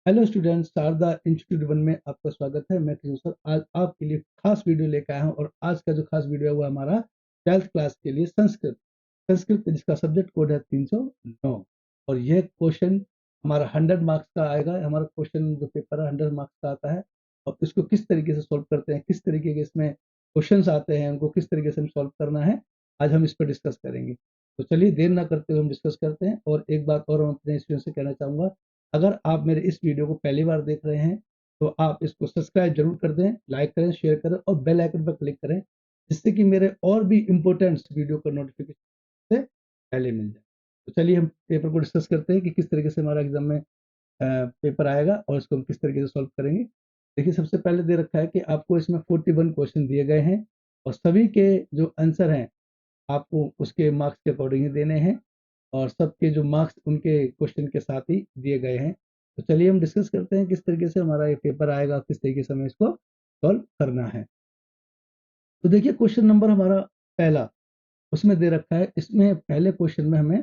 Hello students, Sharda institute one में आपका स्वागत है। मैं कृष्ण सर आज आपके लिए खास वीडियो लेकर आया हूँ और आज का जो खास वीडियो है वो हमारा 12th क्लास के लिए संस्कृत संस्कृत जिसका सब्जेक्ट कोड है 309। और यह क्वेश्चन हमारा 100 मार्क्स का आएगा। हमारा क्वेश्चन जो पेपर है 100 मार्क्स का आता है और इसको किस तरीके से सॉल्व करते हैं, किस तरीके के इसमें क्वेश्चन आते हैं, उनको किस तरीके से हम सॉल्व करना है, आज हम इस पर डिस्कस करेंगे। तो चलिए देर ना करते हुए हम डिस्कस करते हैं। और एक बात और हम अपने स्टूडेंट से कहना चाहूँगा, अगर आप मेरे इस वीडियो को पहली बार देख रहे हैं तो आप इसको सब्सक्राइब जरूर कर दें, लाइक करें, शेयर करें और बेल आइकन पर क्लिक करें, जिससे कि मेरे और भी इम्पोर्टेंट वीडियो का नोटिफिकेशन से पहले मिल जाए। तो चलिए हम पेपर को डिस्कस करते हैं कि किस तरीके से हमारा एग्जाम में पेपर आएगा और इसको हम किस तरीके से सॉल्व करेंगे। देखिए, सबसे पहले दे रखा है कि आपको इसमें 41 क्वेश्चन दिए गए हैं और सभी के जो आंसर हैं आपको उसके मार्क्स के अकॉर्डिंग ही देने हैं और सबके जो मार्क्स उनके क्वेश्चन के साथ ही दिए गए हैं। तो चलिए हम डिस्कस करते हैं किस तरीके से हमारा ये पेपर आएगा, किस तरीके से हमें इसको सॉल्व करना है। तो देखिए, क्वेश्चन नंबर हमारा पहला उसमें दे रखा है। इसमें पहले क्वेश्चन में हमें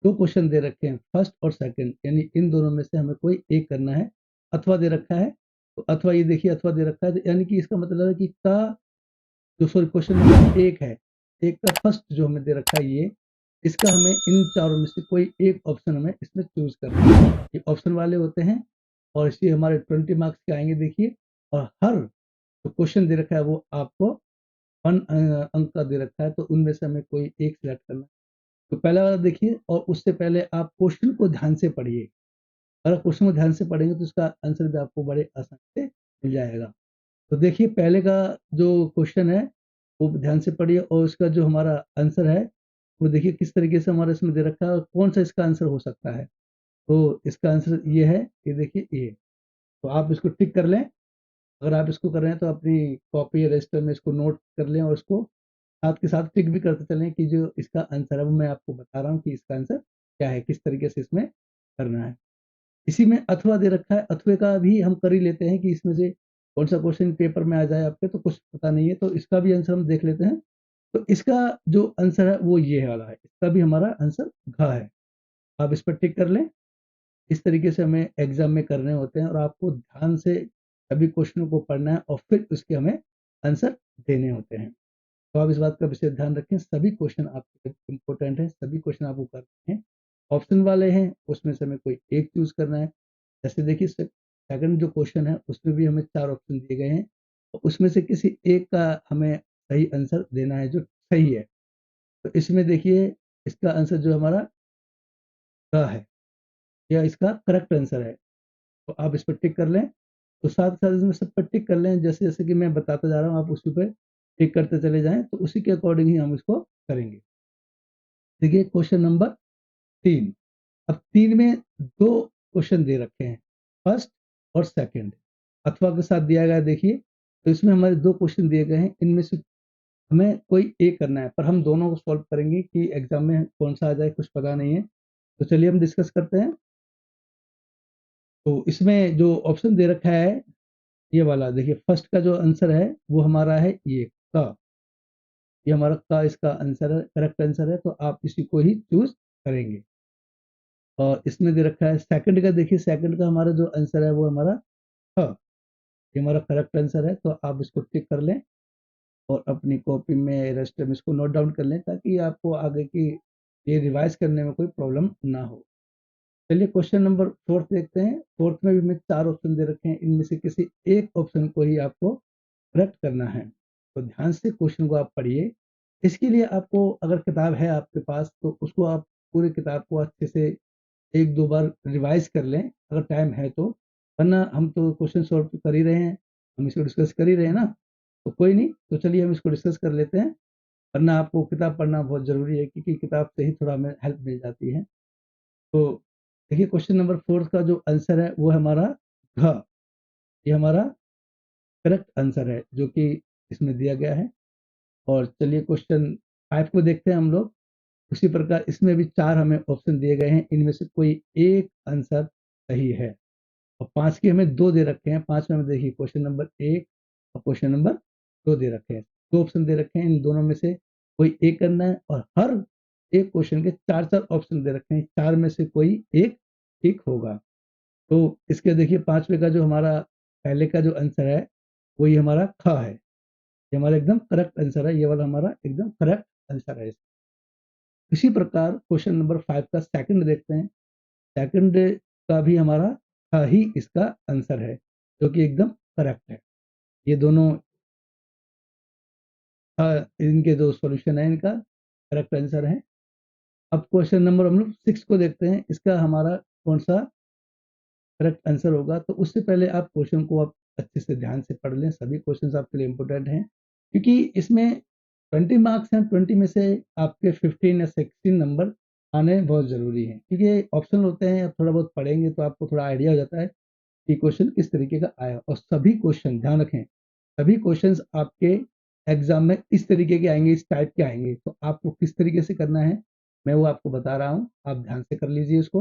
दो क्वेश्चन दे रखे हैं, फर्स्ट और सेकंड, यानी इन दोनों में से हमें कोई एक करना है। अथवा दे रखा है, तो अथवा ये देखिए अथवा दे रखा है, तो यानी कि इसका मतलब है कि का जो सॉरी क्वेश्चन नंबर एक है, एक का फर्स्ट जो हमें दे रखा है ये, इसका हमें इन चारों में से कोई एक ऑप्शन हमें इसमें चूज करना है। ये ऑप्शन वाले होते हैं और इसी हमारे 20 मार्क्स के आएंगे देखिए। और हर जो क्वेश्चन दे रखा है वो आपको 1 अंक का दे रखा है, तो उनमें से हमें कोई एक सिलेक्ट करना है। तो पहला वाला देखिए और उससे पहले आप क्वेश्चन को ध्यान से पढ़िए। अगर क्वेश्चन को ध्यान से पढ़ेंगे तो इसका आंसर भी आपको बड़े आसानी से मिल जाएगा। तो देखिए, पहले का जो क्वेश्चन है वो ध्यान से पढ़िए और उसका जो हमारा आंसर है वो देखिए किस तरीके से हमारा इसमें दे रखा है और कौन सा इसका आंसर हो सकता है। तो इसका आंसर ये है, ये देखिए ये। तो आप इसको टिक कर लें। अगर आप इसको कर रहे हैं तो अपनी कॉपी या रजिस्टर में इसको नोट कर लें और इसको साथ के साथ टिक भी करते चलें कि जो इसका आंसर है वो मैं आपको बता रहा हूँ कि इसका आंसर क्या है, किस तरीके से इसमें करना है। इसी में अथवा दे रखा है, अथवे का भी हम कर ही लेते हैं कि इसमें से कौन सा क्वेश्चन पेपर में आ जाए आपके, तो कुछ पता नहीं है तो इसका भी आंसर हम देख लेते हैं। तो इसका जो आंसर है वो ये वाला है, इसका भी हमारा आंसर घ है। आप इस पर टिक कर लें। इस तरीके से हमें एग्जाम में करने होते हैं और आपको ध्यान से सभी क्वेश्चनों को पढ़ना है और फिर उसके हमें आंसर देने होते हैं। तो आप इस बात का विशेष ध्यान रखें, सभी क्वेश्चन आपके इम्पोर्टेंट हैं, सभी क्वेश्चन आपको करने हैं। ऑप्शन वाले हैं, उसमें से हमें कोई एक चूज करना है। जैसे देखिए, सेकंड जो क्वेश्चन है उसमें भी हमें 4 ऑप्शन दिए गए हैं और उसमें से किसी एक का हमें सही आंसर देना है जो सही है। तो इसमें देखिए इसका आंसर जो हमारा क है, या इसका करेक्ट आंसर है। तो आप इस पर टिक कर लें। तो साथ-साथ इसमें सब पर टिक कर लें, जैसे-जैसे कि मैं बताता जा रहा हूँ आप उसी पे टिक करते चले जाएँ, तो उसी के अकॉर्डिंग ही हम इसको करेंगे। देखिए क्वेश्चन नंबर 3। अब 3 में 2 क्वेश्चन दे रखे हैं, फर्स्ट और सेकंड। अथवा के साथ दिया गया है देखिए, तो इसमें हमारे 2 क्वेश्चन दिए गए हैं, इनमें से हमें कोई एक करना है, पर हम दोनों को सॉल्व करेंगे कि एग्ज़ाम में कौन-सा आ जाए कुछ पता नहीं है। तो चलिए हम डिस्कस करते हैं। तो इसमें जो ऑप्शन दे रखा है ये वाला देखिए, फर्स्ट का जो आंसर है वो हमारा है ये क। ये हमारा क इसका आंसर है, करेक्ट आंसर है, तो आप इसी को ही चूज़ करेंगे। और इसमें दे रखा है सेकंड का, देखिए सेकंड का हमारा जो आंसर है वो हमारा ख। ये हमारा करेक्ट आंसर है, तो आप इसको टिक कर लें और अपनी कॉपी में रजिस्टर में इसको नोट डाउन कर लें ताकि आपको आगे की ये रिवाइज़ करने में कोई प्रॉब्लम ना हो। चलिए क्वेश्चन नंबर 4 देखते हैं। 4 में भी हमें 4 ऑप्शन दे रखे हैं, इनमें से किसी एक ऑप्शन को ही आपको करेक्ट करना है। तो ध्यान से क्वेश्चन को आप पढ़िए। इसके लिए आपको अगर किताब है आपके पास तो उसको आप पूरी किताब को अच्छे से 1-2 बार रिवाइज़ कर लें, अगर टाइम है तो। वरना हम तो क्वेश्चन सॉल्व तो कर ही रहे हैं, हम इसको डिस्कस कर ही रहे हैं ना, तो कोई नहीं, तो चलिए हम इसको डिस्कस कर लेते हैं। वरना आपको किताब पढ़ना बहुत ज़रूरी है क्योंकि किताब से ही थोड़ा हमें हेल्प मिल जाती है। तो देखिए क्वेश्चन नंबर 4 का जो आंसर है वो है हमारा घ। ये हमारा करेक्ट आंसर है जो कि इसमें दिया गया है। और चलिए क्वेश्चन 5 को देखते हैं हम लोग। उसी प्रकार इसमें भी 4 हमें ऑप्शन दिए गए हैं, इनमें से कोई एक आंसर सही है। और 5 के हमें 2 दे रखे हैं, 5 में हमें देखिए क्वेश्चन नंबर 1 और क्वेश्चन नंबर 2 दे रखे हैं। 2 ऑप्शन दे रखे हैं, इन दोनों में से कोई एक करना है और हर एक क्वेश्चन के 4-4 ऑप्शन दे रखे हैं, 4 में से कोई एक ठीक होगा। तो इसके देखिए 5वें का जो हमारा पहले का जो आंसर है वही हमारा ख है। ये हमारा एकदम करेक्ट आंसर है, ये वाला हमारा एकदम करेक्ट आंसर है। इसी प्रकार क्वेश्चन नंबर 5 का सेकंड देखते हैं। सेकंड का भी हमारा ख ही इसका आंसर है, जो कि एकदम करेक्ट है। ये दोनों इनके जो सॉल्यूशन है इनका करेक्ट आंसर है। अब क्वेश्चन नंबर हम लोग 6 को देखते हैं, इसका हमारा कौन सा करेक्ट आंसर होगा। तो उससे पहले आप क्वेश्चन को आप अच्छे से ध्यान से पढ़ लें, सभी क्वेश्चंस आपके लिए इंपॉर्टेंट हैं, क्योंकि इसमें 20 मार्क्स हैं, 20 में से आपके 15 या 16 नंबर आने बहुत ज़रूरी हैं, क्योंकि ऑप्शन होते हैं, आप थोड़ा बहुत पढ़ेंगे तो आपको थोड़ा आइडिया हो जाता है कि क्वेश्चन किस तरीके का आया। और सभी क्वेश्चन ध्यान रखें, सभी क्वेश्चंस आपके एग्जाम में इस तरीके के आएंगे, इस टाइप के आएंगे, तो आपको किस तरीके से करना है मैं वो आपको बता रहा हूँ, आप ध्यान से कर लीजिए इसको।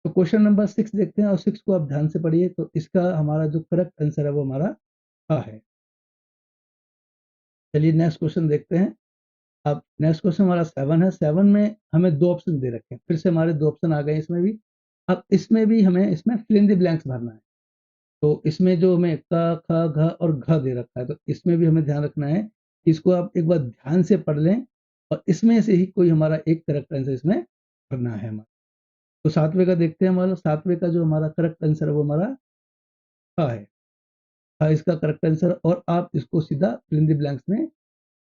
तो क्वेश्चन नंबर 6 देखते हैं और 6 को आप ध्यान से पढ़िए। तो इसका हमारा जो करेक्ट आंसर है वो हमारा हाँ है। चलिए नेक्स्ट क्वेश्चन देखते हैं। अब नेक्स्ट क्वेश्चन हमारा 7 है। 7 में हमें दो ऑप्शन दे रखे हैं, फिर से हमारे दो ऑप्शन आ गए इसमें भी। अब इसमें भी हमें इसमें फिल इन द ब्लैंक्स भरना है। तो इसमें जो हमें क ख घ और घ दे रखा है, तो इसमें भी हमें ध्यान रखना है कि इसको आप एक बार ध्यान से पढ़ लें और इसमें से ही कोई हमारा एक करेक्ट आंसर इसमें भरना है हमारा। तो 7वें का देखते हैं, हमारा 7वें का जो हमारा करेक्ट आंसर है वो हमारा ख है। इसका करेक्ट आंसर, और आप इसको सीधा फिल इन द ब्लैंक्स में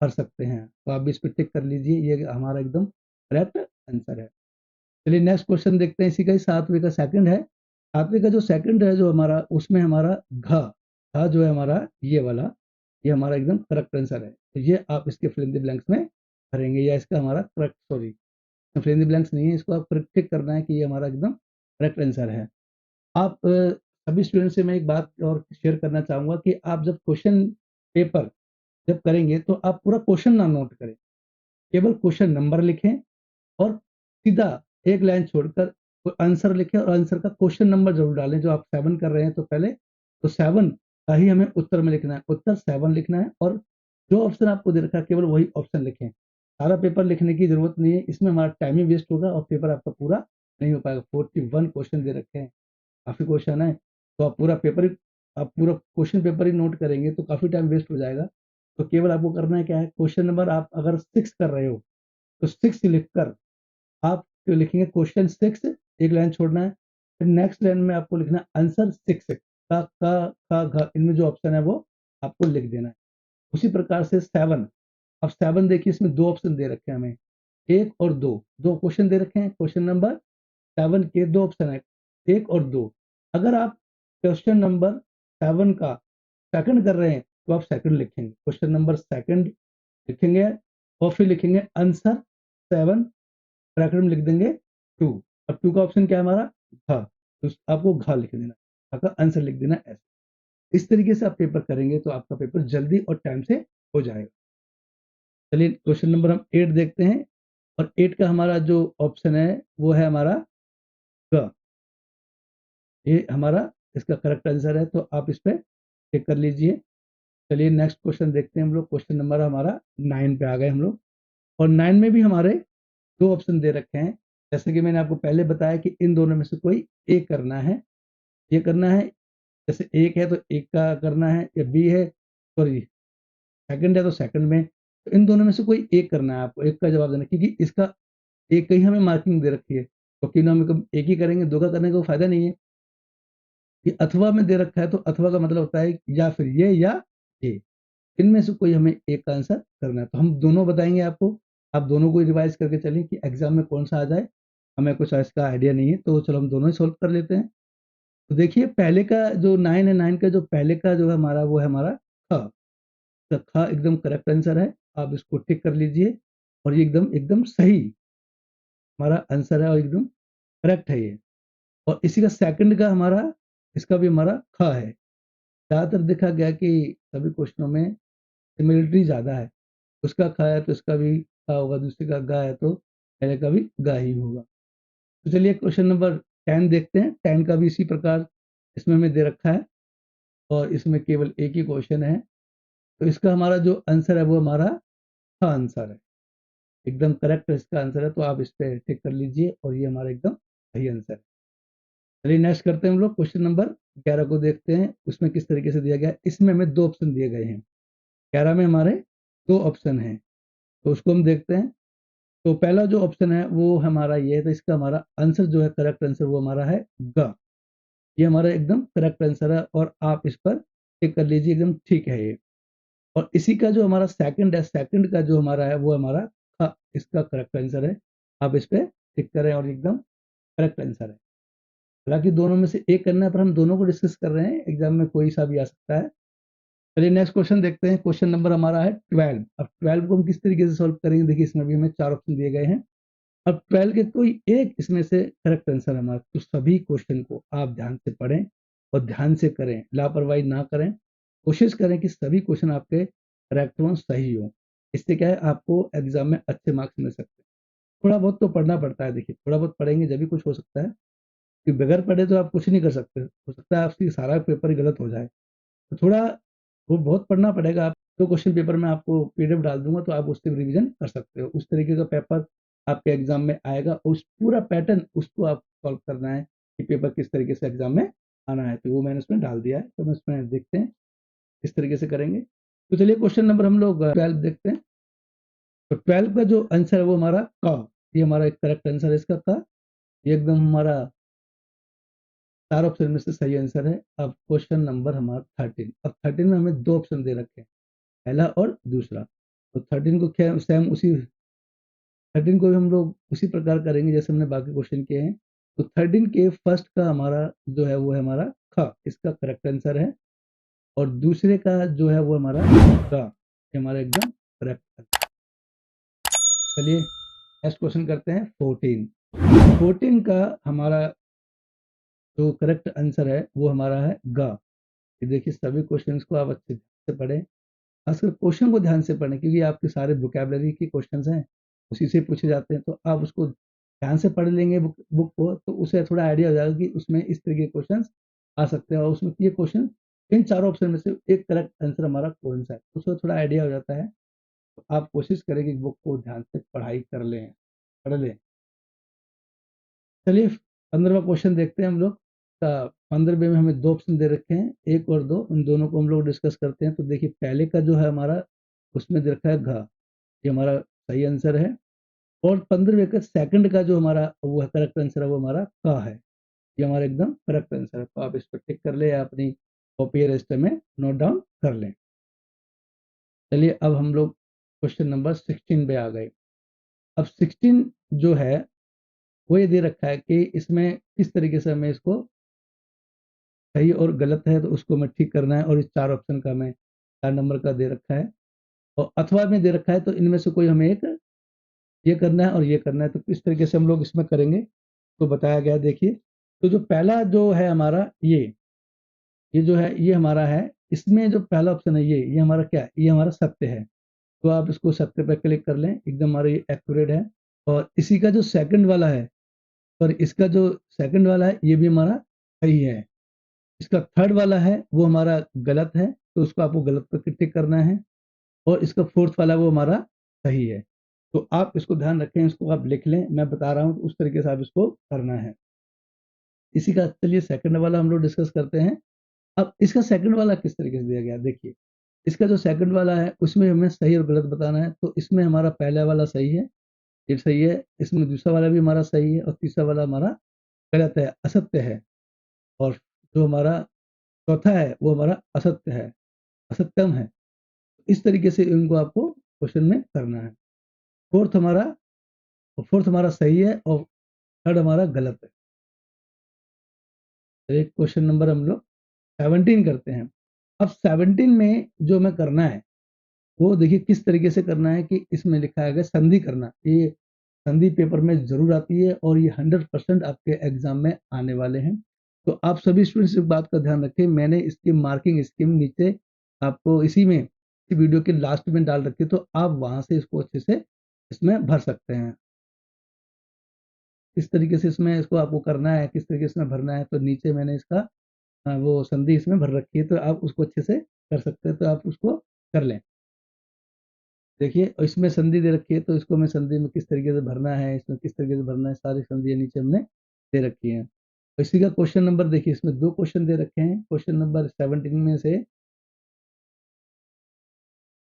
भर सकते हैं। तो आप भी इस पर टिक कर लीजिए, ये हमारा एकदम करेक्ट आंसर है। चलिए नेक्स्ट क्वेश्चन देखते हैं, इसी का ही 7वें का सेकंड है। 7वें का जो सेकंड है जो हमारा, उसमें हमारा घ जो है हमारा ये वाला, ये हमारा एकदम करेक्ट आंसर है। तो ये आप इसके फिल इन द ब्लैंक्स में भरेंगे, या इसका हमारा correct, sorry fill in the blanks नहीं है, इसको आप करेक्ट टिक करना है कि ये हमारा एकदम करेक्ट आंसर है। आप सभी स्टूडेंट से मैं एक बात और शेयर करना चाहूँगा कि आप जब क्वेश्चन पेपर जब करेंगे तो आप पूरा क्वेश्चन ना नोट करें, केवल क्वेश्चन नंबर लिखें और सीधा एक लाइन छोड़कर आंसर लिखें, और आंसर का क्वेश्चन नंबर जरूर डालें। जो आप 7 कर रहे हैं तो पहले तो 7 का ही हमें उत्तर में लिखना है, उत्तर 7 लिखना है, और जो ऑप्शन आपको दे रखा है केवल वही ऑप्शन लिखें। सारा पेपर लिखने की जरूरत नहीं है, इसमें हमारा टाइम ही वेस्ट होगा और पेपर आपका पूरा नहीं हो पाएगा। 41 क्वेश्चन दे रखे हैं, काफ़ी क्वेश्चन है, तो आप पूरा पेपर ही, आप पूरा क्वेश्चन पेपर ही नोट करेंगे तो काफ़ी टाइम वेस्ट हो जाएगा। तो केवल आपको करना है क्या है, क्वेश्चन नंबर आप अगर 6 कर रहे हो तो 6 लिखकर आप जो लिखेंगे क्वेश्चन 6, एक लाइन छोड़ना है, फिर नेक्स्ट लाइन में आपको लिखना है आंसर 6 का घ, इनमें जो ऑप्शन है वो आपको लिख देना है। उसी प्रकार से 7, अब 7 देखिए, इसमें दो ऑप्शन दे रखे हैं हमें, एक और दो, दो क्वेश्चन दे रखे हैं। क्वेश्चन नंबर 7 के दो ऑप्शन है, एक और दो। अगर आप क्वेश्चन नंबर 7 का सेकंड कर रहे हैं तो आप सेकंड लिखेंगे, क्वेश्चन नंबर सेकंड लिखेंगे, और फिर लिखेंगे आंसर 7, ब्रैकेट में लिख देंगे 2। अब 2 का ऑप्शन क्या है हमारा घ, तो आपको घ लिख देना, आपका आंसर लिख देना ऐसे। इस तरीके से आप पेपर करेंगे तो आपका पेपर जल्दी और टाइम से हो जाएगा। चलिए क्वेश्चन नंबर हम 8 देखते हैं, और 8 का हमारा जो ऑप्शन है वो है हमारा ग, ये हमारा इसका करेक्ट आंसर है, तो आप इस पर टिक कर लीजिए। चलिए नेक्स्ट क्वेश्चन देखते हैं हम लोग, क्वेश्चन नंबर हमारा 9 पे आ गए हम लोग, और 9 में भी हमारे दो ऑप्शन दे रखे हैं। जैसे कि मैंने आपको पहले बताया कि इन दोनों में से कोई एक करना है, ये करना है। जैसे एक है तो एक का करना है, या बी है, सॉरी सेकंड है तो सेकंड में, तो इन दोनों में से कोई एक करना है, आपको एक का जवाब देना है, क्योंकि इसका एक का ही हमें मार्किंग दे रखी है, तो तीनों में कब एक ही करेंगे, दो का करने का कोई फायदा नहीं है। ये अथवा में दे रखा है, तो अथवा का मतलब होता है या फिर ये या ये, इनमें से कोई हमें एक का आंसर करना है। तो हम दोनों बताएंगे आपको, आप दोनों को रिवाइज करके चलें कि एग्जाम में कौन सा आ जाए। हमें कुछ इसका आइडिया नहीं है, तो चलो हम दोनों ही सॉल्व कर लेते हैं। तो देखिए पहले का जो 9 है, 9 का जो पहले का जो है हमारा, वो है हमारा ख। तो ख एकदम करेक्ट आंसर है, आप इसको टिक कर लीजिए, और ये एकदम एकदम सही हमारा आंसर है, और एकदम करेक्ट है ये। और इसी का सेकंड का हमारा, इसका भी हमारा ख है। ज़्यादातर देखा गया कि सभी क्वेश्चनों में सिमिलरिटी ज़्यादा है, उसका ख है तो इसका भी ख होगा, दूसरे का ग है तो पहले का भी ग ही होगा। तो चलिए क्वेश्चन नंबर 10 देखते हैं। 10 का भी इसी प्रकार इसमें हमें दे रखा है, और इसमें केवल एक ही क्वेश्चन है, तो इसका हमारा जो आंसर है वो हमारा ख आंसर है, एकदम करेक्ट इसका आंसर है, तो आप इस पर टिक कर लीजिए, और ये हमारा एकदम सही आंसर है। चलिए नेक्स्ट करते हैं हम लोग, क्वेश्चन नंबर 11 को देखते हैं उसमें किस तरीके से दिया गया है। इसमें हमें 2 ऑप्शन दिए गए हैं। 11 में हमारे 2 ऑप्शन हैं, तो उसको हम देखते हैं। तो पहला जो ऑप्शन है वो हमारा ये है, तो इसका हमारा आंसर जो है, करेक्ट आंसर वो हमारा है ग। ये हमारा एकदम करेक्ट आंसर है और आप इस पर टिक कर लीजिए, एकदम ठीक है ये। और इसी का जो हमारा सेकंड है, सेकंड का जो हमारा है वो हमारा ख, इसका करेक्ट आंसर है। आप इस पे टिक करें और एकदम करेक्ट आंसर है। हालांकि दोनों में से एक करना है, पर हम दोनों को डिस्कस कर रहे हैं, एग्जाम में कोई सा भी आ सकता है। चलिए नेक्स्ट क्वेश्चन देखते हैं। क्वेश्चन नंबर हमारा है 12। अब 12 को हम किस तरीके से सॉल्व करेंगे, देखिए इसमें भी हमें 4 ऑप्शन दिए गए हैं। अब 12 के कोई एक इसमें से करेक्ट आंसर हमारा, तो सभी क्वेश्चन को आप ध्यान से पढ़ें और ध्यान से करें, लापरवाही ना करें। कोशिश करें कि सभी क्वेश्चन आपके करेक्ट हों, सही हो। इससे क्या है, आपको एग्जाम में अच्छे मार्क्स मिल सकते हैं। थोड़ा बहुत तो पढ़ना पड़ता है, देखिए थोड़ा बहुत पढ़ेंगे जब भी कुछ हो सकता है, कि बगैर पढ़े तो आप कुछ नहीं कर सकते। हो सकता है आपकी सारा पेपर ही गलत हो जाए, तो थोड़ा वो बहुत पढ़ना पड़ेगा। आप तो क्वेश्चन पेपर में आपको पीडीएफ डाल दूंगा, तो आप उससे रिवीजन कर सकते हो। उस तरीके का पेपर आपके एग्जाम में आएगा, उस पूरा पैटर्न उसको आप सॉल्व करना है कि पेपर किस तरीके से एग्जाम में आना है। तो वो मैंने उसमें डाल दिया है, तो हम इसमें देखते हैं किस तरीके से करेंगे। तो चलिए क्वेश्चन नंबर हम लोग 12 देखते हैं। तो 12 का जो आंसर है वो हमारा का, ये हमारा एक करेक्ट आंसर है इसका का। ये एकदम हमारा 4 ऑप्शन में से सही आंसर है। अब क्वेश्चन नंबर हमारा 13। अब 13 में हमें 2 ऑप्शन दे रखे हैं, पहला और दूसरा। तो 13 को क्या सेम उसी 13 को भी हम लोग उसी प्रकार करेंगे जैसे हमने बाकी क्वेश्चन किए हैं। तो 13 के फर्स्ट का हमारा जो है वो है हमारा ख, इसका करेक्ट आंसर है। और दूसरे का जो है वो हमारा ग, ये हमारा एकदम करेक्ट आंसर। चलिए नेक्स्ट क्वेश्चन करते हैं 14। 14 का हमारा जो करेक्ट आंसर है वो हमारा है ग। ये देखिए सभी क्वेश्चंस को आप अच्छे से पढ़ें, खासकर क्वेश्चन को ध्यान से पढ़ें, क्योंकि आपके सारे वोकैबुलरी के क्वेश्चंस हैं, उसी से पूछे जाते हैं। तो आप उसको ध्यान से पढ़ लेंगे बुक को, तो उसे थोड़ा आइडिया हो जाएगा कि उसमें इस तरह के क्वेश्चंस आ सकते हैं, और उसमें ये क्वेश्चन इन चारों ऑप्शन में से एक करेक्ट आंसर हमारा कौन सा है, उसको थोड़ा आइडिया हो जाता है। तो आप कोशिश करें कि बुक को ध्यान से पढ़ाई कर लें, पढ़ लें। चलिए 15वां क्वेश्चन देखते हैं हम लोग। 15वें में हमें 2 ऑप्शन दे रखे हैं, 1 और 2, उन दोनों को हम लोग डिस्कस करते हैं। तो देखिए पहले का जो है हमारा, उसमें दे रखा है घ, ये हमारा सही आंसर है। और 15वें का सेकंड का जो हमारा वो है करेक्ट आंसर है, वो हमारा क है। ये हमारा एकदम करेक्ट आंसर है। तो आप इस पर टिक कर ले या अपनी कॉपी या रजिस्टर में नोट डाउन कर लें। चलिए अब हम लोग क्वेश्चन नंबर 16 पे आ गए। अब 16 जो है वो ये दे रखा है कि इसमें किस तरीके से हमें इसको सही और गलत है, तो उसको हमें ठीक करना है। और इस 4 ऑप्शन का हमें 4 नंबर का दे रखा है, और अथवा में दे रखा है, तो इनमें से कोई हमें एक ये करना है और ये करना है। तो किस तरीके से हम लोग इसमें करेंगे तो बताया गया है, देखिए। तो जो पहला जो है हमारा ये जो है ये हमारा है, इसमें जो पहला ऑप्शन है ये हमारा क्या है, ये हमारा सत्य है। तो आप इसको सत्य पर क्लिक कर लें, एकदम हमारा ये एक्यूरेट है। और इसी का जो सेकंड वाला है, और इसका जो सेकंड वाला है ये भी हमारा सही है। इसका थर्ड वाला है वो हमारा गलत है, तो उसको आपको गलत पर टिक करना है। और इसका फोर्थ वाला वो हमारा सही है। तो आप इसको ध्यान रखें, इसको आप लिख लें, मैं बता रहा हूँ तो उस तरीके से आप इसको करना है। इसी का चलिए सेकंड वाला हम लोग डिस्कस करते हैं। अब इसका सेकंड वाला किस तरीके से दिया गया, देखिए। इसका जो सेकंड वाला है उसमें हमें सही और गलत बताना है। तो इसमें हमारा पहला वाला सही है, ये सही है। इसमें दूसरा वाला भी हमारा सही है, और तीसरा वाला हमारा गलत है, असत्य है। और जो हमारा चौथा है वो हमारा असत्य है, असत्यम है। इस तरीके से इनको आपको क्वेश्चन में करना है। फोर्थ हमारा फोर्थ हमारा सही है, और थर्ड हमारा गलत है। तो एक क्वेश्चन नंबर हम लोग 17 करते हैं। अब 17 में जो हमें करना है वो देखिए किस तरीके से करना है, कि इसमें लिखा है संधि करना। ये संधि पेपर में जरूर आती है, और ये 100% आपके एग्जाम में आने वाले हैं। तो आप सभी स्टूडेंट्स इस बात का ध्यान रखें, मैंने इसकी मार्किंग स्कीम नीचे आपको इसी में वीडियो के लास्ट में डाल रखी है, तो आप वहां से इसको अच्छे से इसमें भर सकते हैं। किस तरीके से इसमें इसको आपको करना है, किस तरीके से इसमें भरना है, तो नीचे मैंने इसका वो संधि इसमें भर रखी है, तो आप उसको अच्छे से कर सकते हैं। तो आप उसको कर लें। देखिए और इसमें संधि दे रखी है, तो इसको मैं संधि में किस तरीके से भरना है, इसमें किस तरीके से भरना है, सारी संधियाँ नीचे हमने दे रखी हैं। इसी का क्वेश्चन नंबर देखिए, इसमें 2 क्वेश्चन दे रखे हैं। क्वेश्चन नंबर 17 में से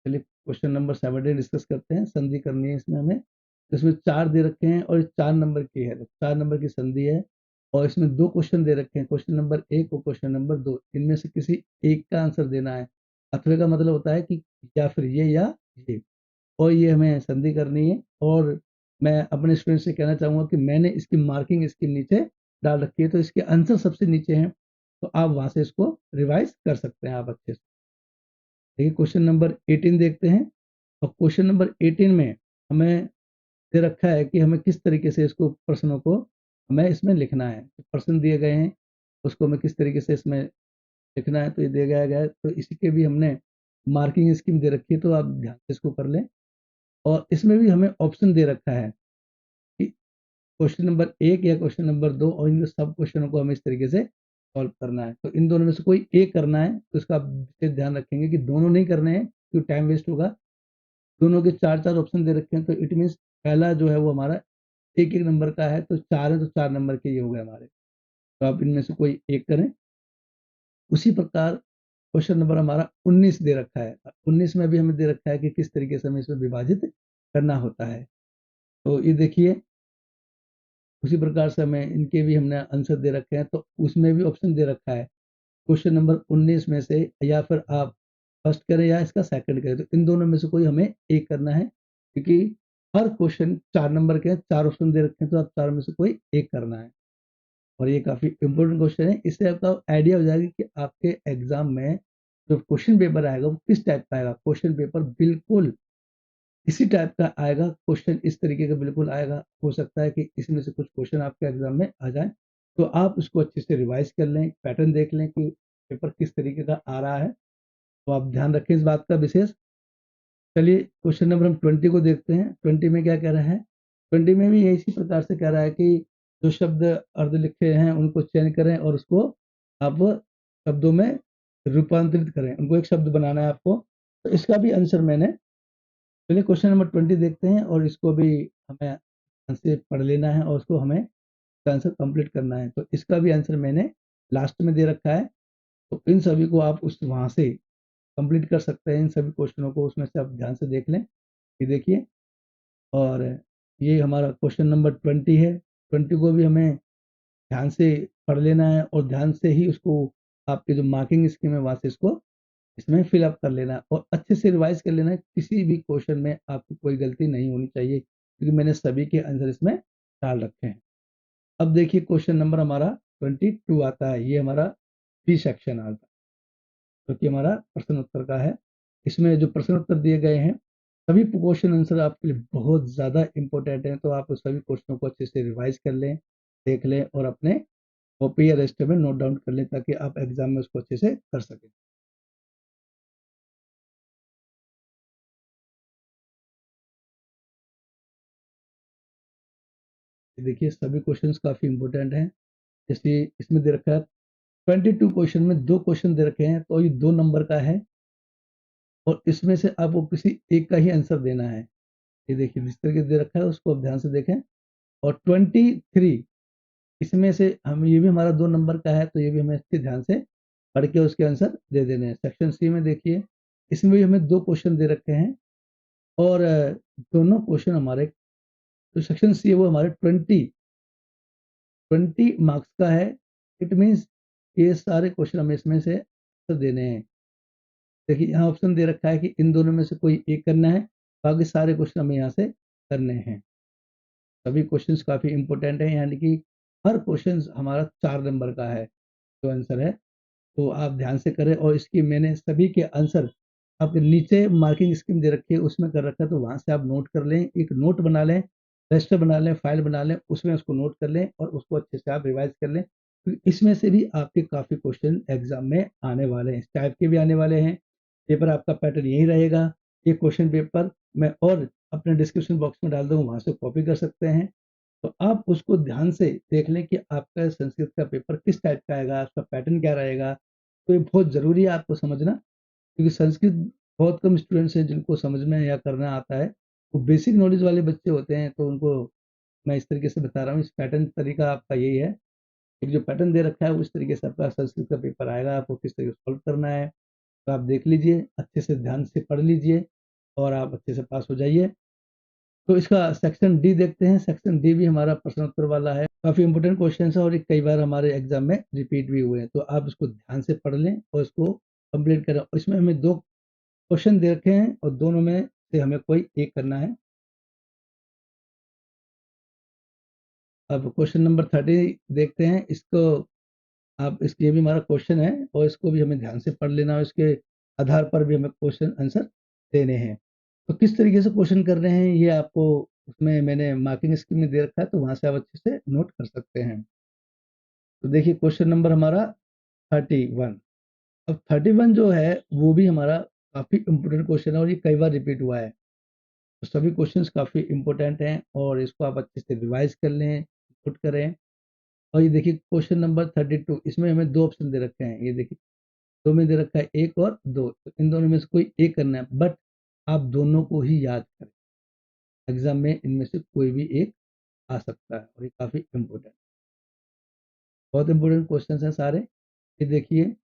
चलिए क्वेश्चन नंबर 17 डिस्कस करते हैं। संधि करनी है इसमें हमें। इसमें 4 दे रखे हैं और 4 नंबर की है, 4 नंबर की संधि है और इसमें 2 क्वेश्चन दे रखे हैं, क्वेश्चन नंबर 1 और क्वेश्चन नंबर 2। इनमें से किसी एक का आंसर देना है। अथवा का मतलब होता है कि या फिर ये या ये, और ये हमें संधि करनी है। और मैं अपने स्टूडेंट से कहना चाहूँगा कि मैंने इसकी मार्किंग इसके नीचे डाल रखी है, तो इसके आंसर सबसे नीचे हैं, तो आप वहाँ से इसको रिवाइज़ कर सकते हैं आप अच्छे से। देखिए क्वेश्चन नंबर 18 देखते हैं और क्वेश्चन नंबर 18 में हमें दे रखा है कि हमें किस तरीके से इसको प्रश्नों को हमें इसमें लिखना है। प्रश्न दिए गए हैं, उसको हमें किस तरीके से इसमें लिखना है, तो ये दिया गया है। तो इसी के भी हमने मार्किंग स्कीम दे रखी है, तो आप ध्यान से इसको कर लें। और इसमें भी हमें ऑप्शन दे रखा है कि क्वेश्चन नंबर 1 या क्वेश्चन नंबर 2, और इन सब क्वेश्चनों को हमें इस तरीके से सॉल्व करना है। तो इन दोनों में से कोई एक करना है, तो इसका आप विशेष ध्यान रखेंगे कि दोनों नहीं करने हैं, क्योंकि टाइम वेस्ट होगा। दोनों के 4-4 ऑप्शन दे रखे हैं, तो इट मीन्स पहला जो है वो हमारा 1-1 नंबर का है, तो 4 है तो 4 नंबर के ये हो गए हमारे। तो आप इनमें से कोई एक करें। उसी प्रकार क्वेश्चन नंबर हमारा 19 दे रखा है। 19 में भी हमें दे रखा है कि किस तरीके से हमें इसमें विभाजित करना होता है। तो ये देखिए, उसी प्रकार से हमें इनके भी हमने आंसर दे रखे हैं, तो उसमें भी ऑप्शन दे रखा है क्वेश्चन नंबर 19 में से, या फिर आप फर्स्ट करें या इसका सेकंड करें, तो इन दोनों में से कोई हमें एक करना है, क्योंकि हर क्वेश्चन 4 नंबर के हैं, 4 ऑप्शन दे रखे हैं, तो आप 4 में से कोई एक करना है। और ये काफ़ी इंपॉर्टेंट क्वेश्चन है। इससे आपका आइडिया हो जाएगा कि आपके एग्जाम में जो क्वेश्चन पेपर आएगा वो किस टाइप का आएगा। क्वेश्चन पेपर बिल्कुल इसी टाइप का आएगा, क्वेश्चन इस तरीके का बिल्कुल आएगा। हो सकता है कि इसमें से कुछ क्वेश्चन आपके एग्जाम में आ जाए, तो आप उसको अच्छे से रिवाइज कर लें, पैटर्न देख लें कि पेपर किस तरीके का आ रहा है, तो आप ध्यान रखें इस बात का विशेष। चलिए क्वेश्चन नंबर हम 20 को देखते हैं। 20 में क्या कह रहा है? 20 में भी इसी प्रकार से कह रहा है कि जो शब्द अर्ध लिखे हैं उनको चयन करें और उसको आप शब्दों में रूपांतरित करें, उनको एक शब्द बनाना है आपको। तो इसका भी आंसर मैंने, चलिए क्वेश्चन नंबर 20 देखते हैं और इसको भी हमें आंसर पढ़ लेना है और उसको हमें आंसर कंप्लीट करना है। तो इसका भी आंसर मैंने लास्ट में दे रखा है, तो इन सभी को आप उस वहाँ से कंप्लीट कर सकते हैं। इन सभी क्वेश्चनों को उसमें से आप ध्यान से देख लें। ये देखिए, और ये हमारा क्वेश्चन नंबर 20 है। 20 को भी हमें ध्यान से पढ़ लेना है और ध्यान से ही उसको आपके जो मार्किंग स्कीम है वहाँ से इसको इसमें फिल अप कर लेना है और अच्छे से रिवाइज कर लेना है। किसी भी क्वेश्चन में आपकी कोई गलती नहीं होनी चाहिए, क्योंकि मैंने सभी के आंसर इसमें डाल रखे हैं। अब देखिए क्वेश्चन नंबर हमारा 22 आता है। ये हमारा बी सेक्शन आता है, जो कि हमारा प्रश्न उत्तर का है। इसमें जो प्रश्न उत्तर दिए गए हैं, सभी क्वेश्चन आंसर आपके लिए बहुत ज़्यादा इंपॉर्टेंट हैं, तो आप उस सभी क्वेश्चनों को अच्छे से रिवाइज कर लें, देख लें और अपने कॉपी या रजिस्टर में नोट डाउन कर लें, ताकि आप एग्जाम में उसको अच्छे से कर सकें। देखिए सभी क्वेश्चंस काफ़ी इंपॉर्टेंट हैं। जैसे इसमें दे रखा है 22 क्वेश्चन में 2 क्वेश्चन दे रखे हैं, तो ये 2 नंबर का है और इसमें से आपको किसी एक का ही आंसर देना है। ये देखिए जिस तरीके से दे रखा है उसको आप ध्यान से देखें। और 23 इसमें से हम, ये भी हमारा 2 नंबर का है, तो ये भी हमें अच्छे ध्यान से पढ़ के उसके आंसर दे देने हैं। सेक्शन सी में देखिए, इसमें भी हमें 2 क्वेश्चन दे रखे हैं और दोनों क्वेश्चन हमारे, जो सेक्शन सी है वो हमारे 20 मार्क्स का है। इट मीन्स ये सारे क्वेश्चन हमें इसमें से आंसर देने हैं। देखिए यहाँ ऑप्शन दे रखा है कि इन दोनों में से कोई एक करना है, बाकी सारे क्वेश्चन हमें यहाँ से करने हैं। सभी क्वेश्चंस काफ़ी इंपॉर्टेंट हैं, यानी कि हर क्वेश्चन हमारा 4 नंबर का है जो आंसर है। तो आप ध्यान से करें और इसकी मैंने सभी के आंसर आपके नीचे मार्किंग स्कीम दे रखी है उसमें कर रखा है, तो वहाँ से आप नोट कर लें, एक नोट बना लें, रजिस्टर बना लें, फाइल बना लें, उसमें उसको नोट कर लें और उसको अच्छे से आप रिवाइज कर लें, क्योंकि इसमें से भी आपके काफ़ी क्वेश्चन एग्जाम में आने वाले हैं, इस टाइप के भी आने वाले हैं। पेपर आपका पैटर्न यही रहेगा। ये क्वेश्चन पेपर मैं और अपने डिस्क्रिप्शन बॉक्स में डाल दूँगा, वहाँ से कॉपी कर सकते हैं। तो आप उसको ध्यान से देख लें कि आपका संस्कृत का पेपर किस टाइप का आएगा, उसका पैटर्न क्या रहेगा। तो ये बहुत ज़रूरी है आपको समझना, क्योंकि संस्कृत बहुत कम स्टूडेंट्स हैं जिनको समझ में या करना आता है। वो बेसिक नॉलेज वाले बच्चे होते हैं, तो उनको मैं इस तरीके से बता रहा हूँ, इस पैटर्न तरीका आपका यही है। एक जो पैटर्न दे रखा है उस तरीके से आपका संस्कृत का पेपर आएगा, आपको किस तरीके से सॉल्व करना है। तो आप देख लीजिए, अच्छे से ध्यान से पढ़ लीजिए और आप अच्छे से पास हो जाइए। तो इसका सेक्शन डी देखते हैं। सेक्शन डी भी हमारा प्रश्न उत्तर वाला है, काफ़ी इंपॉर्टेंट क्वेश्चन है और ये कई बार हमारे एग्जाम में रिपीट भी हुए हैं। तो आप इसको ध्यान से पढ़ लें और इसको कंप्लीट करें। इसमें हमें 2 क्वेश्चन दे रखे हैं और दोनों में से हमें कोई एक करना है। अब क्वेश्चन नंबर 30 देखते हैं। इसको आप ये भी हमारा क्वेश्चन है और इसको भी हमें ध्यान से पढ़ लेना और इसके आधार पर भी हमें क्वेश्चन आंसर देने हैं। तो किस तरीके से क्वेश्चन कर रहे हैं ये आपको उसमें मैंने मार्किंग स्कीम में दे रखा है, तो वहाँ से आप अच्छे से नोट कर सकते हैं। तो देखिए क्वेश्चन नंबर हमारा 31। अब 31 जो है वो भी हमारा काफ़ी इम्पोर्टेंट क्वेश्चन है और ये कई बार रिपीट हुआ है। तो सभी क्वेश्चंस काफ़ी इम्पोर्टेंट हैं और इसको आप अच्छे से रिवाइज कर लें, पुट करें। और ये देखिए क्वेश्चन नंबर 32, इसमें हमें 2 ऑप्शन दे रखे हैं। ये देखिए 2 में दे रखा है 1 और 2, तो इन दोनों में से कोई एक करना है, बट आप दोनों को ही याद करें। एग्जाम में इनमें से कोई भी एक आ सकता है और ये काफ़ी इम्पोर्टेंट, बहुत इंपॉर्टेंट क्वेश्चन हैं सारे। ये देखिए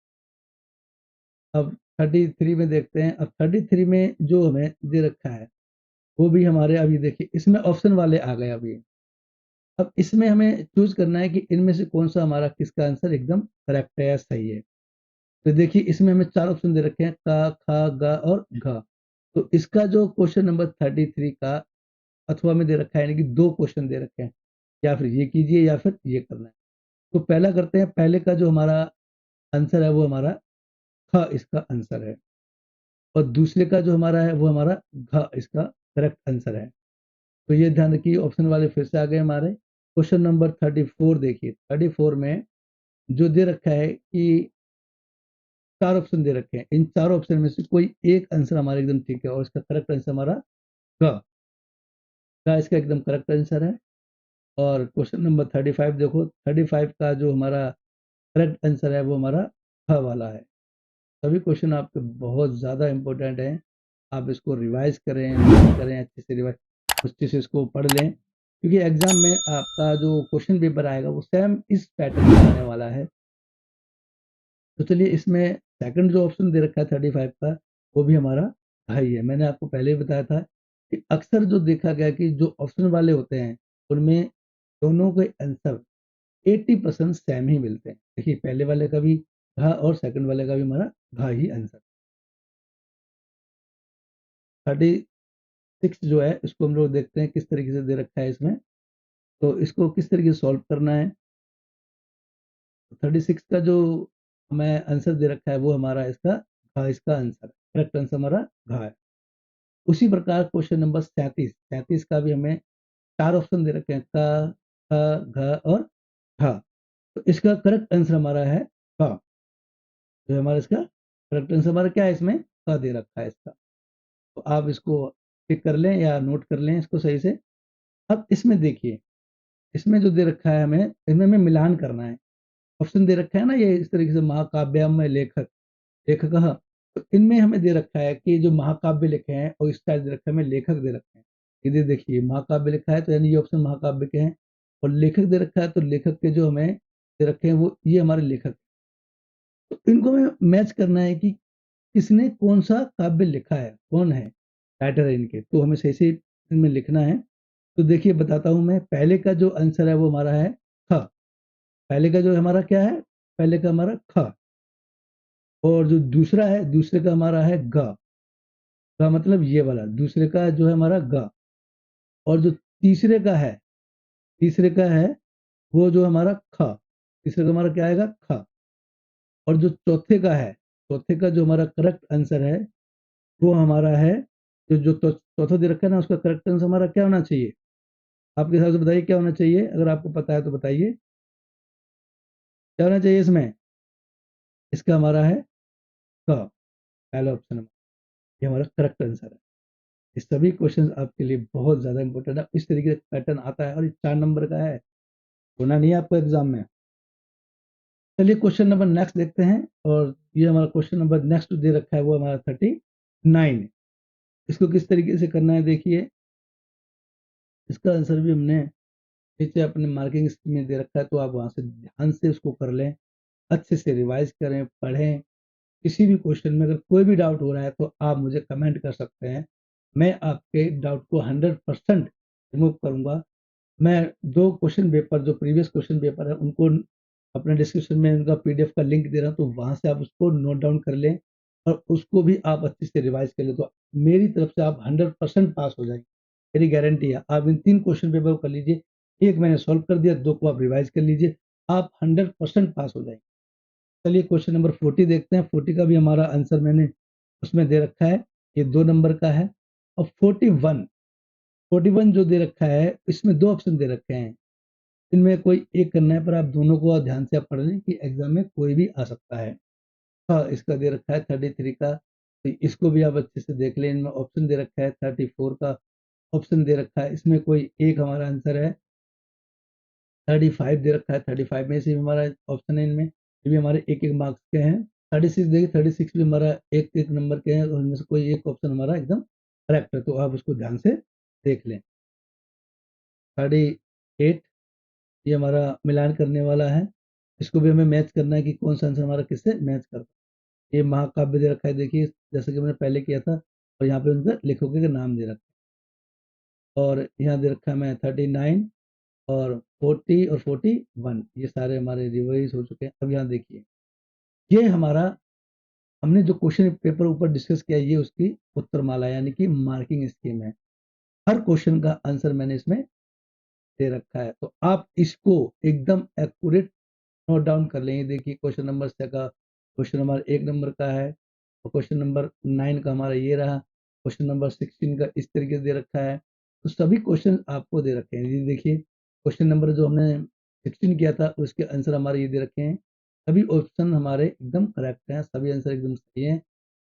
अब 33 में देखते हैं। अब 33 में जो हमें दे रखा है वो भी हमारे, अभी देखिए इसमें ऑप्शन वाले आ गए अभी। अब इसमें हमें चूज करना है कि इनमें से कौन सा हमारा किसका आंसर एकदम करेक्ट है या सही है। तो देखिए इसमें हमें 4 ऑप्शन दे रखे हैं, का, खा, गा और घा। तो इसका जो क्वेश्चन नंबर 33 का अथवा में दे रखा है, यानी कि 2 क्वेश्चन दे रखे हैं, या फिर ये कीजिए या फिर ये करना है। तो पहला करते हैं। पहले का जो हमारा आंसर है वो हमारा ख इसका आंसर है और दूसरे का जो हमारा है वो हमारा घ इसका करेक्ट आंसर है। तो ये ध्यान रखिए, ऑप्शन वाले फिर से आ गए हमारे। क्वेश्चन नंबर 34 देखिए। 34 में जो दे रखा है कि 4 ऑप्शन दे रखे हैं, इन चारों ऑप्शन में से कोई एक आंसर हमारा एकदम ठीक है और इसका करेक्ट आंसर हमारा ग इसका एकदम करेक्ट आंसर है। और क्वेश्चन नंबर 35 देखो, 35 का जो हमारा करेक्ट आंसर है वो हमारा ख वाला है। सभी क्वेश्चन आपके बहुत ज़्यादा इंपॉर्टेंट हैं। आप इसको रिवाइज करें, नोट करें, अच्छे से रिवाइज, अच्छे से इसको पढ़ लें, क्योंकि एग्जाम में आपका जो क्वेश्चन पेपर आएगा वो सेम इस पैटर्न में आने वाला है। तो चलिए इसमें सेकंड जो ऑप्शन दे रखा है 35 का, वो भी हमारा हाई है। मैंने आपको पहले ही बताया था कि अक्सर जो देखा गया कि जो ऑप्शन वाले होते हैं उनमें दोनों के आंसर 80% सेम ही मिलते हैं। देखिए पहले वाले का भी घा और सेकंड वाले का भी हमारा घा ही आंसर। 36 जो है इसको हम लोग देखते हैं किस तरीके से दे रखा है इसमें। तो इसको किस तरीके से सॉल्व करना है। 36 का जो हमें आंसर दे रखा है वो हमारा इसका घा इसका आंसर है। करेक्ट आंसर हमारा घा है। उसी प्रकार क्वेश्चन नंबर 37 का भी हमें 4 ऑप्शन दे रखे हैं, का, ख, घ और घा। तो इसका करेक्ट आंसर हमारा है का। जो हमारा इसका करेक्ट आंसर हमारा क्या है, इसमें का दे रखा है इसका। तो आप इसको टिक कर लें या नोट कर लें इसको सही से। अब इसमें देखिए, इसमें जो दे रखा है हमें, इनमें हमें मिलान करना है। ऑप्शन दे रखा है ना ये इस तरीके से, महाकाव्यम में लेखक लेखक। तो इनमें हमें दे रखा है कि जो महाकाव्य लिखे हैं और इसका दे रखा है हमें लेखक दे रखे हैं। इधर देखिए महाकाव्य लिखा है तो यानी ये ऑप्शन महाकाव्य के हैं, और लेखक दे रखा है तो लेखक के जो हमें दे रखे हैं वो ये हमारे लेखक। तो इनको हमें मैच करना है कि किसने कौन सा काव्य लिखा है, कौन है राइटर है इनके, तो हमें सही से इनमें लिखना है। तो देखिए बताता हूँ मैं, पहले का जो आंसर है वो हमारा है ख। पहले का जो हमारा क्या है, पहले का हमारा ख। और जो दूसरा है, दूसरे का हमारा है ग। का मतलब ये वाला दूसरे का जो है हमारा ग। और जो तीसरे का है, तीसरे का है वो जो हमारा ख। तीसरे का हमारा क्या आएगा, ख। और जो चौथे का है, चौथे का जो हमारा करेक्ट आंसर है वो हमारा है, जो चौथा दे रखा है ना, उसका करेक्ट आंसर हमारा क्या होना चाहिए। आपके हिसाब से बताइए क्या होना चाहिए, अगर आपको पता है तो बताइए क्या होना चाहिए इसमें। इसका हमारा है क, पहला ऑप्शन ये हमारा करेक्ट आंसर है। ये सभी क्वेश्चंस आपके लिए बहुत ज़्यादा इंपॉर्टेंट है। इस तरीके का पैटर्न आता है और ये 4 नंबर का है, होना नहीं है आपको एग्जाम में। चलिए क्वेश्चन नंबर नेक्स्ट देखते हैं। और ये हमारा क्वेश्चन नंबर नेक्स्ट दे रखा है वो हमारा 39। इसको किस तरीके से करना है देखिए। इसका आंसर भी हमने नीचे अपने मार्किंग में दे रखा है, तो आप वहाँ से ध्यान से उसको कर लें, अच्छे से रिवाइज करें, पढ़ें। किसी भी क्वेश्चन में अगर कोई भी डाउट हो रहा है तो आप मुझे कमेंट कर सकते हैं, मैं आपके डाउट को 100% रिमूव करूँगा। मैं 2 क्वेश्चन पेपर, जो प्रीवियस क्वेश्चन पेपर है, उनको अपने डिस्क्रिप्शन में उनका पीडीएफ का लिंक दे रहा हूँ, तो वहाँ से आप उसको नोट डाउन कर लें और उसको भी आप अच्छे से रिवाइज कर लें, तो मेरी तरफ से आप 100% पास हो जाएंगे, मेरी गारंटी है। आप इन 3 क्वेश्चन पेपर को कर लीजिए, एक मैंने सॉल्व कर दिया, 2 को आप रिवाइज कर लीजिए, आप 100% पास हो जाएंगे। चलिए क्वेश्चन नंबर 40 देखते हैं। 40 का भी हमारा आंसर मैंने उसमें दे रखा है, ये 2 नंबर का है। और 41 जो दे रखा है, इसमें 2 ऑप्शन दे रखे हैं, इनमें कोई एक करना है, पर आप दोनों को ध्यान से आप पढ़ लें कि एग्जाम में कोई भी आ सकता है। हाँ, इसका दे रखा है 33 का, तो इसको भी आप अच्छे से देख लें। इनमें ऑप्शन दे रखा है 34 का, ऑप्शन दे रखा है, इसमें कोई एक हमारा आंसर है। 35 दे रखा है, 35 में से भी हमारा ऑप्शन है, इनमें ये भी हमारे एक एक मार्क्स के हैं। 36 देखिए, 36 भी हमारा एक एक नंबर के हैं, और इनमें से कोई एक ऑप्शन हमारा एकदम करेक्ट है, तो आप उसको ध्यान से देख लें। 38 ये हमारा मिलान करने वाला है, इसको भी हमें मैच करना है कि कौन सा आंसर हमारा किससे मैच करता है। ये महाकाव्य दे रखा है, देखिए जैसे कि मैंने पहले किया था, और यहाँ पे उनका लेखकों का नाम दे रखा है। और यहाँ दे रखा है मैं 39 और 40 और 41, ये सारे हमारे रिवाइज हो चुके हैं। अब यहाँ देखिए, ये हमारा हमने जो क्वेश्चन पेपर ऊपर डिस्कस किया, ये उसकी उत्तरमाला यानी कि मार्किंग स्कीम है। हर क्वेश्चन का आंसर मैंने इसमें दे रखा है, तो आप इसको एकदम एक्यूरेट नोट डाउन कर लेंगे। देखिए क्वेश्चन नंबर 6 का, क्वेश्चन नंबर 1 नंबर का है, और क्वेश्चन नंबर 9 का हमारा ये रहा, क्वेश्चन नंबर 16 का इस तरीके से दे रखा है। तो सभी क्वेश्चन आपको दे रखे हैं। ये देखिए क्वेश्चन नंबर जो हमने 16 किया था, उसके आंसर हमारे ये दे रखे हैं। सभी ऑप्शन हमारे एकदम करेक्ट हैं, सभी आंसर एकदम सही हैं।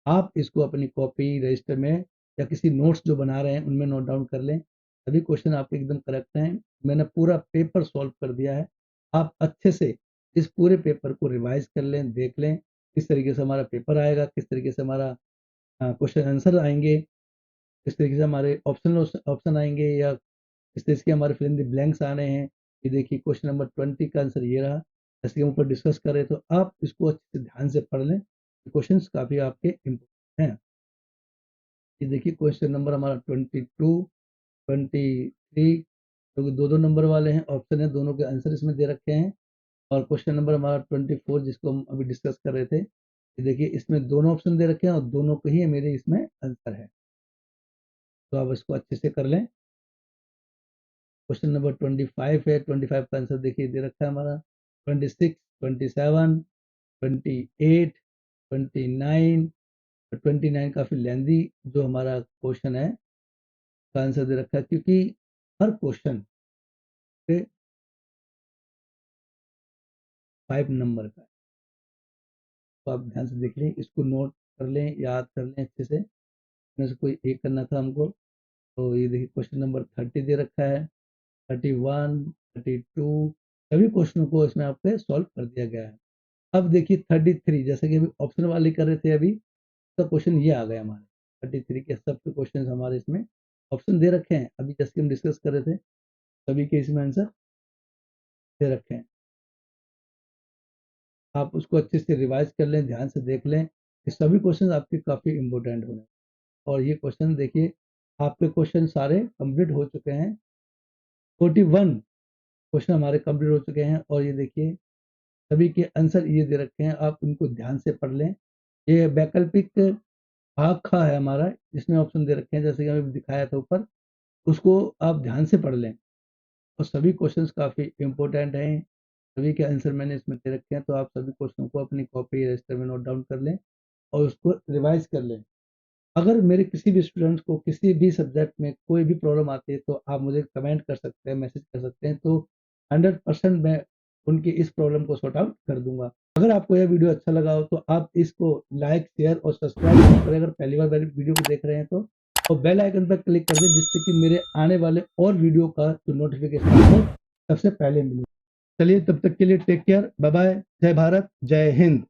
आप इसको अपनी कॉपी रजिस्टर में या किसी नोट्स जो बना रहे हैं उनमें नोट डाउन कर लें, सभी क्वेश्चन आपके एकदम करेक्ट हैं। मैंने पूरा पेपर सॉल्व कर दिया है, आप अच्छे से इस पूरे पेपर को रिवाइज कर लें, देख लें किस तरीके से हमारा पेपर आएगा, किस तरीके से हमारा क्वेश्चन आंसर आएंगे, किस तरीके से हमारे ऑप्शन ऑप्शन आएंगे, या किस तरीके से हमारे फिल इन द ब्लैंक्स आने हैं। ये देखिए क्वेश्चन नंबर 20 का आंसर ये रहा, जैसे कि हम ऊपर डिस्कस कर रहे, तो आप इसको अच्छे से ध्यान से पढ़ लें, क्वेश्चन काफ़ी आपके इम्पोर्टेंट हैं। ये देखिए क्वेश्चन नंबर हमारा 22, 23, क्योंकि दो दो नंबर वाले हैं, ऑप्शन है, दोनों के आंसर इसमें दे रखे हैं। और क्वेश्चन नंबर हमारा 24 जिसको हम अभी डिस्कस कर रहे थे, ये देखिए इसमें दोनों ऑप्शन दे रखे हैं और दोनों के ही मेरे इसमें आंसर है, तो आप इसको अच्छे से कर लें। क्वेश्चन नंबर 25 है, 25 का आंसर देखिए दे रखा है हमारा 26, 27, 28, 29। 29 काफ़ी लेंदी जो हमारा क्वेश्चन है का आंसर दे रखा है, क्योंकि हर क्वेश्चन पे 5 नंबर का है, तो आप ध्यान से देख लें, इसको नोट कर लें, याद कर लें अच्छे से। इसमें से कोई एक करना था हमको, तो ये देखिए क्वेश्चन नंबर 30 दे रखा है, 31, 32, सभी क्वेश्चनों को इसमें आपके सॉल्व कर दिया गया है। अब देखिए 33, जैसे कि अभी ऑप्शन वाले कर रहे थे, अभी तो क्वेश्चन ये आ गए हमारे 33 के, सब के क्वेश्चन हमारे इसमें ऑप्शन दे रखे हैं, अभी जैसे कि हम डिस्कस कर रहे थे, सभी के इसमें आंसर दे रखे हैं। आप उसको अच्छे से रिवाइज कर लें, ध्यान से देख लें, ये सभी क्वेश्चन आपके काफ़ी इंपॉर्टेंट होने। और ये क्वेश्चन देखिए, आपके क्वेश्चन सारे कंप्लीट हो चुके हैं, 41 क्वेश्चन हमारे कंप्लीट हो चुके हैं। और ये देखिए सभी के आंसर ये दे रखे हैं, आप इनको ध्यान से पढ़ लें। ये वैकल्पिक भाग खा है हमारा, इसमें ऑप्शन दे रखे हैं, जैसे कि हमें दिखाया था ऊपर, उसको आप ध्यान से पढ़ लें। और सभी क्वेश्चंस काफ़ी इंपॉर्टेंट हैं, सभी के आंसर मैंने इसमें दे रखे हैं, तो आप सभी क्वेश्चनों को अपनी कॉपी रजिस्टर में नोट डाउन कर लें और उसको रिवाइज कर लें। अगर मेरे किसी भी स्टूडेंट्स को किसी भी सब्जेक्ट में कोई भी प्रॉब्लम आती है, तो आप मुझे कमेंट कर सकते हैं, मैसेज कर सकते हैं, तो 100% मैं उनकी इस प्रॉब्लम को सॉर्ट आउट कर दूंगा। अगर आपको यह वीडियो अच्छा लगा हो तो आप इसको लाइक, शेयर और सब्सक्राइब करें अगर पहली बार मेरी वीडियो को देख रहे हैं तो, और बेल आइकन पर क्लिक कर दें, जिससे कि मेरे आने वाले और वीडियो का जो नोटिफिकेशन आपको सबसे पहले मिले। चलिए तब तक के लिए टेक केयर, बाय बाय, जय भारत, जय हिंद।